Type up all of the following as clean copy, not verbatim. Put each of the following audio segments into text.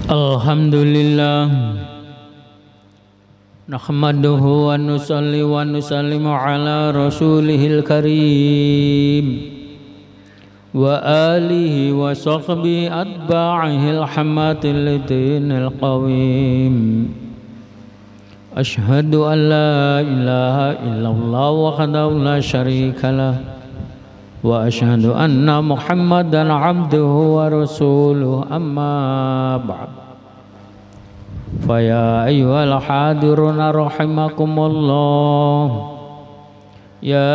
Alhamdulillah nahmaduhu wa nusalli wa nusallimu ala rasulihil karim wa alihi wa sahbihi atba'ihil hamatil dinil qawim. Ashhadu an la ilaha illallah wahdahu la syarika lah wa ashhadu anna muhammadan abduhu wa rasuluh amma ba'd. Faya ayyuhal hadiruna rahimakumullah, ya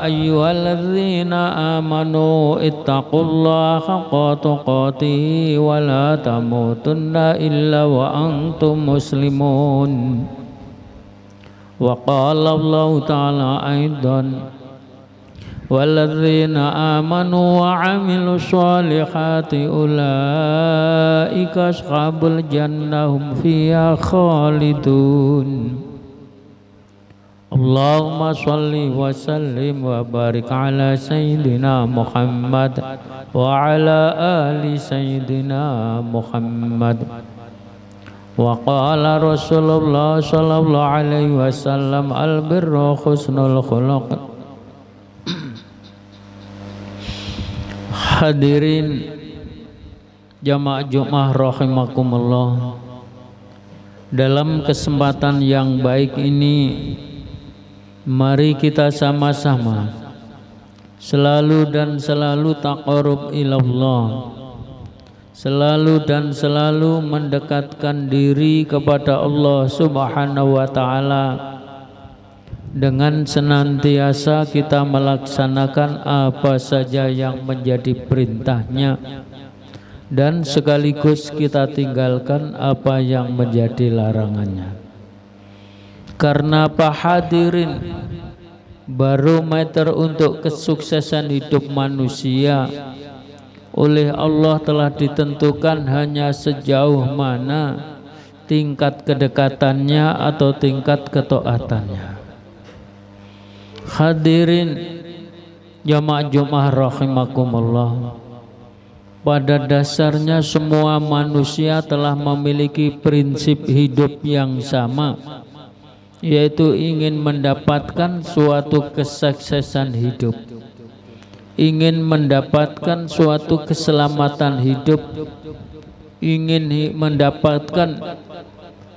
ayyuhalladzina amanu ittaqullaha haqqa tuqatih wa la tamutunna illa wa antum muslimun. Wa qala Allah ta'ala aidan, walladzina amanu wa amilu sholihati ulaika ashabul jannah hum fiha khalidun. Allahumma sholli wa sallim wa barik ala sayyidina Muhammad wa ala ali sayyidina Muhammad. Wa qala Rasulullah sallallahu alaihi wasallam, al birru husnul khuluq. Hadirin jamaah Jumat rahimakumullah, dalam kesempatan yang baik ini mari kita sama-sama selalu dan selalu taqarrub ilallah, selalu dan selalu mendekatkan diri kepada Allah Subhanahu wa ta'ala dengan senantiasa kita melaksanakan apa saja yang menjadi perintahnya dan sekaligus kita tinggalkan apa yang menjadi larangannya. Karena apa hadirin, barometer untuk kesuksesan hidup manusia oleh Allah telah ditentukan hanya sejauh mana tingkat kedekatannya atau tingkat ketaatannya. Hadirin jamaah Jumat rahimakumullah, pada dasarnya semua manusia telah memiliki prinsip hidup yang sama, yaitu ingin mendapatkan suatu kesuksesan hidup, ingin mendapatkan suatu keselamatan hidup, ingin mendapatkan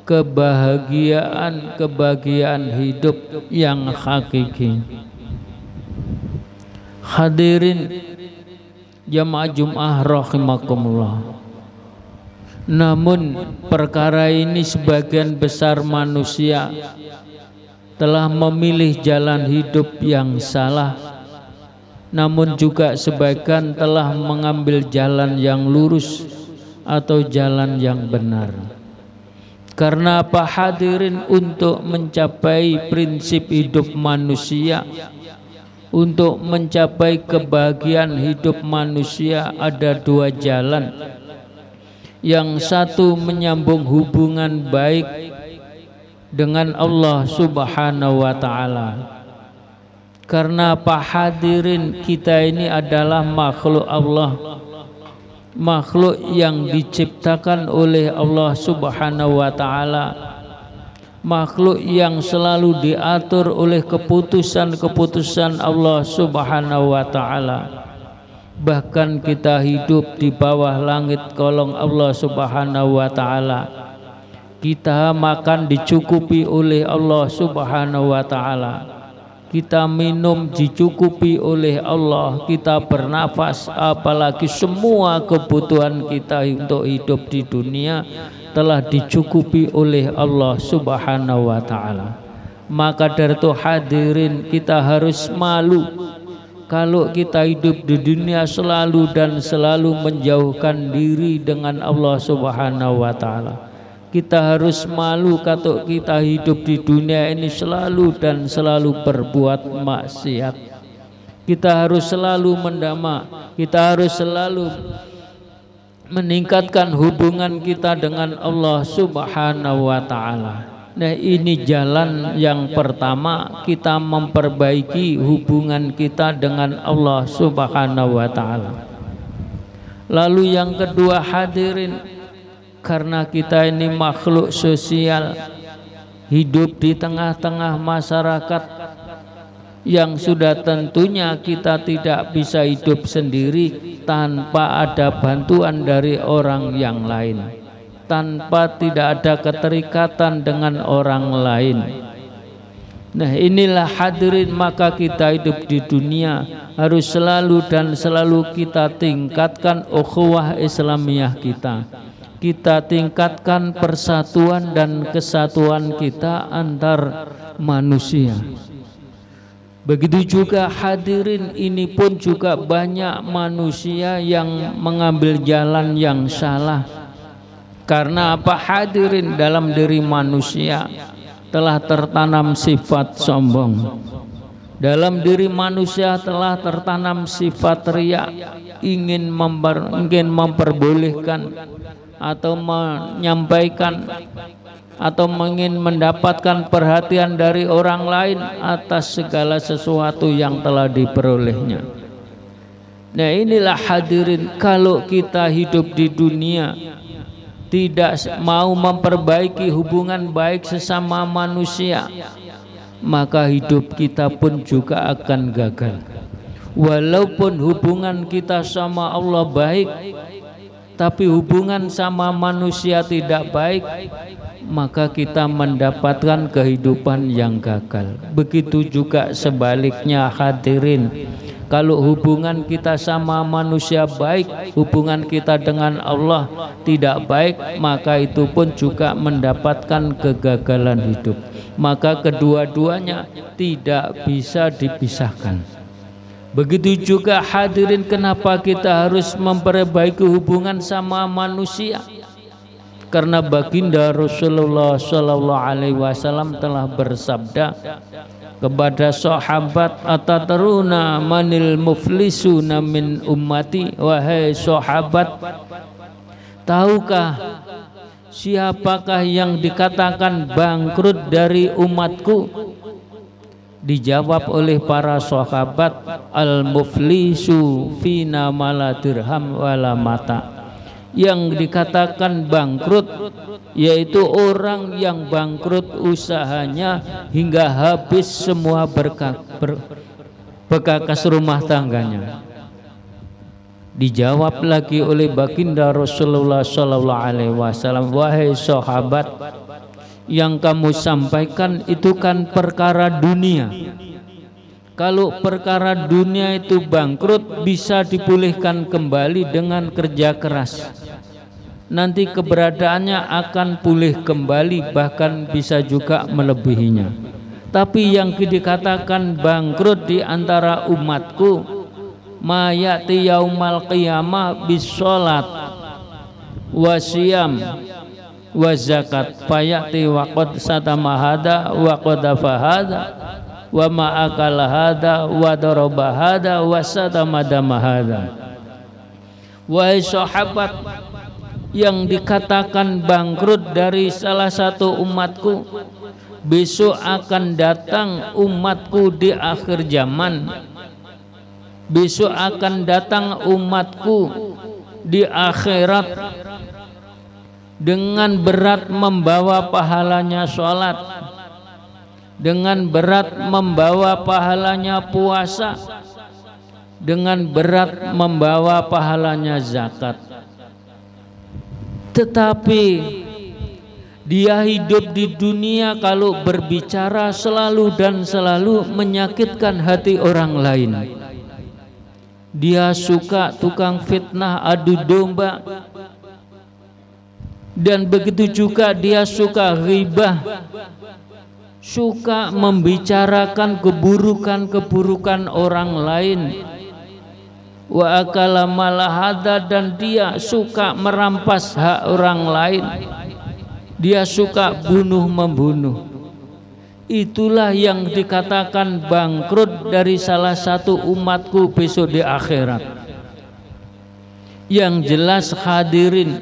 kebahagiaan hidup yang hakiki. Hadirin jamaah Jumat rahimakumullah, namun perkara ini sebagian besar manusia telah memilih jalan hidup yang salah, namun juga sebagian telah mengambil jalan yang lurus atau jalan yang benar. Karena apa hadirin, untuk mencapai prinsip hidup manusia, untuk mencapai kebahagiaan hidup manusia ada dua jalan. Yang satu menyambung hubungan baik dengan Allah Subhanahu wa ta'ala. Karena apa hadirin, kita ini adalah makhluk Allah, makhluk yang diciptakan oleh Allah Subhanahu wa ta'ala, makhluk yang selalu diatur oleh keputusan-keputusan Allah Subhanahu wa ta'ala. Bahkan kita hidup di bawah langit kolong Allah Subhanahu wa ta'ala, kita makan dicukupi oleh Allah Subhanahu wa ta'ala, kita minum dicukupi oleh Allah, kita bernafas, apalagi semua kebutuhan kita untuk hidup di dunia telah dicukupi oleh Allah Subhanahu wa ta'ala. Maka dari itu hadirin, kita harus malu kalau kita hidup di dunia selalu dan selalu menjauhkan diri dengan Allah Subhanahu wa ta'ala. Kita harus malu kalau kita hidup di dunia ini selalu dan selalu berbuat maksiat. Kita harus selalu mendama, kita harus selalu meningkatkan hubungan kita dengan Allah Subhanahu wa ta'ala. Nah, ini jalan yang pertama, kita memperbaiki hubungan kita dengan Allah Subhanahu wa ta'ala. Lalu yang kedua hadirin, karena kita ini makhluk sosial, hidup di tengah-tengah masyarakat yang sudah tentunya kita tidak bisa hidup sendiri tanpa ada bantuan dari orang yang lain, tanpa tidak ada keterikatan dengan orang lain. Nah, inilah hadirin, maka kita hidup di dunia harus selalu dan selalu kita tingkatkan ukhuwah Islamiyah kita. Kita tingkatkan persatuan dan kesatuan kita antar manusia. Begitu juga hadirin, ini pun juga banyak manusia yang mengambil jalan yang salah. Karena apa hadirin? Dalam diri manusia telah tertanam sifat sombong. Dalam diri manusia telah tertanam sifat riya, ingin memperbolehkan atau menyampaikan atau ingin mendapatkan perhatian dari orang lain atas segala sesuatu yang telah diperolehnya. Nah, inilah hadirin, kalau kita hidup di dunia tidak mau memperbaiki hubungan baik sesama manusia, maka hidup kita pun juga akan gagal. Walaupun hubungan kita sama Allah baik, tapi hubungan sama manusia tidak baik, maka kita mendapatkan kehidupan yang gagal. Begitu juga sebaliknya hadirin, kalau hubungan kita sama manusia baik, hubungan kita dengan Allah tidak baik, maka itu pun juga mendapatkan kegagalan hidup. Maka kedua-duanya tidak bisa dipisahkan. Begitu juga hadirin, kenapa kita harus memperbaiki hubungan sama manusia? Karena baginda Rasulullah SAW telah bersabda kepada sahabat, atataruna manil muflisuna min ummati, wahai sahabat, tahukah siapakah yang dikatakan bangkrut dari umatku? Dijawab oleh para sahabat, al-muflisu fina mala dirham wala mata. Yang dikatakan bangkrut yaitu orang yang bangkrut usahanya hingga habis semua bekas rumah tangganya. Dijawab lagi oleh baginda Rasulullah SAW, wahai sahabat, yang kamu sampaikan itu kan perkara dunia. Kalau perkara dunia itu bangkrut, bisa dipulihkan kembali dengan kerja keras. Nanti keberadaannya akan pulih kembali, bahkan bisa juga melebihinya. Tapi yang dikatakan bangkrut di antara umatku, ma ya'ti yaumal qiyamah bisolat wasiyam wa zakat fayati wa qad satama hada wa qad fahada wa ma'akala hada wa daraba hada wa satama dama hada. Wahai sahabat, yang dikatakan bangkrut dari salah satu umatku, besok akan datang umatku di akhir zaman. Besok akan datang umatku di akhirat dengan berat membawa pahalanya sholat, dengan berat membawa pahalanya puasa, dengan berat membawa pahalanya zakat. Tetapi dia hidup di dunia kalau berbicara selalu dan selalu menyakitkan hati orang lain. Dia suka tukang fitnah, adu domba, dan begitu juga dia suka ghibah, suka membicarakan keburukan-keburukan orang lain. Wa akala malahada, dan dia suka merampas hak orang lain. Dia suka bunuh-membunuh. Itulah yang dikatakan bangkrut dari salah satu umatku besok di akhirat. Yang jelas hadirin,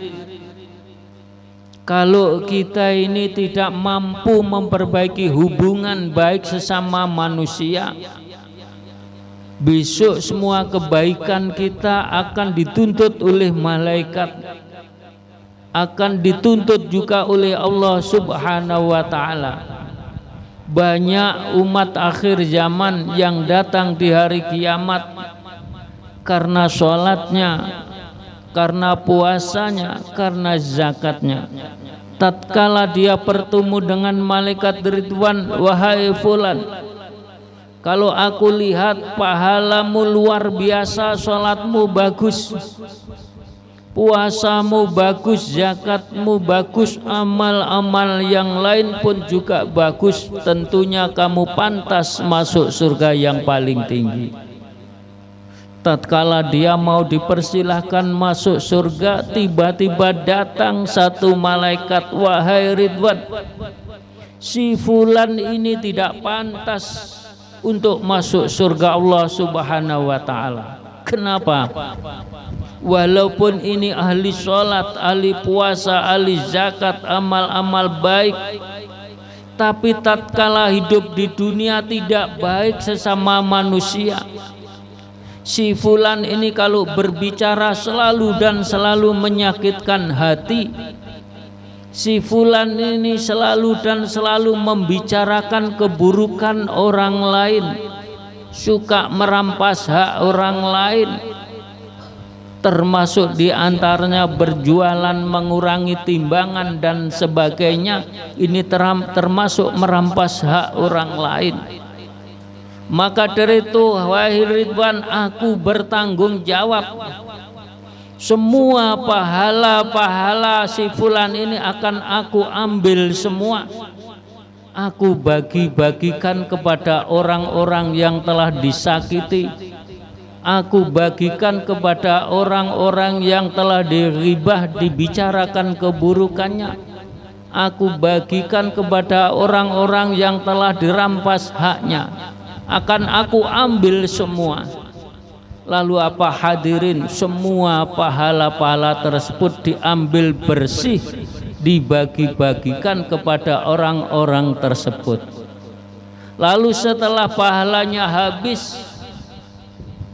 kalau kita ini tidak mampu memperbaiki hubungan baik sesama manusia, besok semua kebaikan kita akan dituntut oleh malaikat, akan dituntut juga oleh Allah Subhanahu wa ta'ala. Banyak umat akhir zaman yang datang di hari kiamat karena sholatnya, karena puasanya, karena zakatnya. Tatkala dia bertemu dengan malaikat Ridwan, wahai fulan, kalau aku lihat pahalamu luar biasa, sholatmu bagus, puasamu bagus, zakatmu bagus, amal-amal yang lain pun juga bagus, tentunya kamu pantas masuk surga yang paling tinggi. Tatkala dia mau dipersilahkan masuk surga, tiba-tiba datang satu malaikat, wahai Ridwan, si fulan ini tidak pantas untuk masuk surga Allah Subhanahu wa ta'ala. Kenapa? Walaupun ini ahli sholat, ahli puasa, ahli zakat, amal-amal baik, tapi tatkala hidup di dunia tidak baik sesama manusia. Si fulan ini kalau berbicara selalu dan selalu menyakitkan hati. Si fulan ini selalu dan selalu membicarakan keburukan orang lain, suka merampas hak orang lain, termasuk diantaranya berjualan, mengurangi timbangan dan sebagainya. Ini termasuk merampas hak orang lain. Maka dari itu, wahai Ridwan, aku bertanggung jawab. Semua pahala-pahala si fulan ini akan aku ambil semua. Aku bagi-bagikan kepada orang-orang yang telah disakiti. Aku bagikan kepada orang-orang yang telah diribah, dibicarakan keburukannya. Aku bagikan kepada orang-orang yang telah dirampas haknya. Akan aku ambil semua. Lalu apa hadirin, semua pahala-pahala tersebut diambil bersih, dibagi-bagikan kepada orang-orang tersebut. Lalu setelah pahalanya habis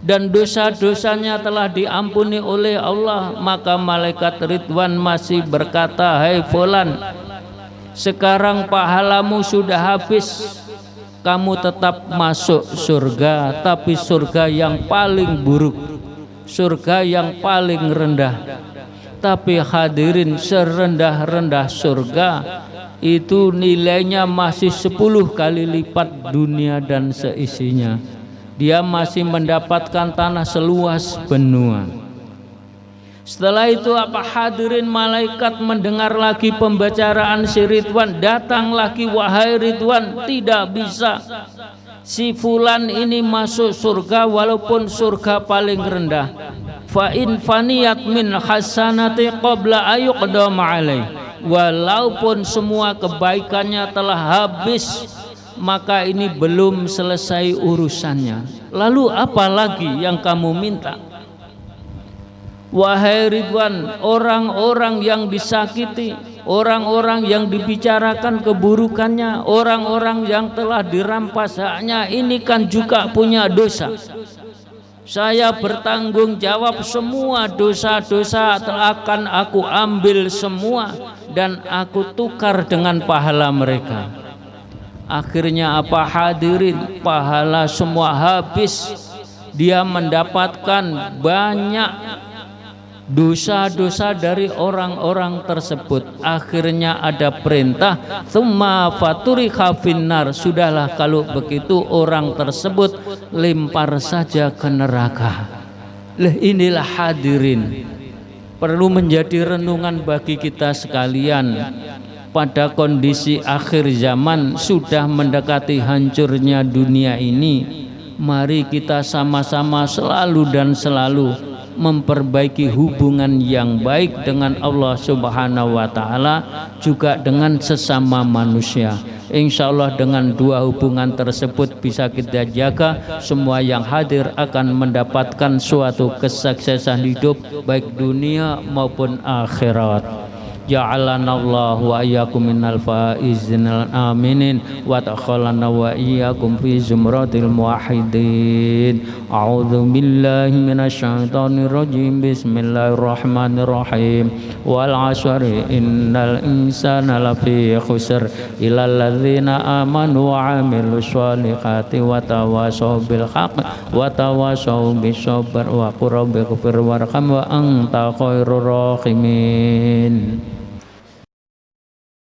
dan dosa-dosanya telah diampuni oleh Allah, maka malaikat Ridwan masih berkata, hai fulan, sekarang pahalamu sudah habis, kamu tetap masuk surga, tapi surga yang paling buruk, surga yang paling rendah. Tapi hadirin, serendah-rendah surga itu nilainya masih 10 kali lipat dunia dan seisinya. Dia masih mendapatkan tanah seluas benua. Setelah itu apa hadirin, malaikat mendengar lagi pembicaraan si Ridwan. Datang lagi, wahai Ridwan, tidak bisa si fulan ini masuk surga walaupun surga paling rendah. Fa in faniyat min hasanati qabla ayuqdam alaih. Walaupun semua kebaikannya telah habis, maka ini belum selesai urusannya. Lalu apa lagi yang kamu minta? Wahai Ridwan, orang-orang yang disakiti, orang-orang yang dibicarakan keburukannya, orang-orang yang telah dirampas haknya, ini kan juga punya dosa. Saya bertanggung jawab semua dosa-dosa akan aku ambil semua dan aku tukar dengan pahala mereka. Akhirnya apa hadirin, pahala semua habis. Dia mendapatkan banyak dosa-dosa dari orang-orang tersebut. Akhirnya ada perintah, tsumma faturikha finnar. Sudahlah kalau begitu orang tersebut lempar saja ke neraka. Inilah hadirin, perlu menjadi renungan bagi kita sekalian. Pada kondisi akhir zaman, sudah mendekati hancurnya dunia ini, mari kita sama-sama selalu dan selalu memperbaiki hubungan yang baik dengan Allah Subhanahu wa ta'ala, juga dengan sesama manusia. Insya Allah dengan dua hubungan tersebut bisa kita jaga, semua yang hadir akan mendapatkan suatu kesuksesan hidup baik dunia maupun akhirat. ja'alana Allah wa iyyakum minal faizin aminin wa takhalana wa iyyakum fi zumratil muwahhidin. A'udzu billahi minasyaitonir rajim. Bismillahirrahmanirrahim. Wal 'asri innal insana lafi khusr illal ladzina amanu wa 'amilus sholihati wa tawassaw bil haqq wa tawassaw bis sabr wa qur rabbighfir warham wa anta khairur rahimin.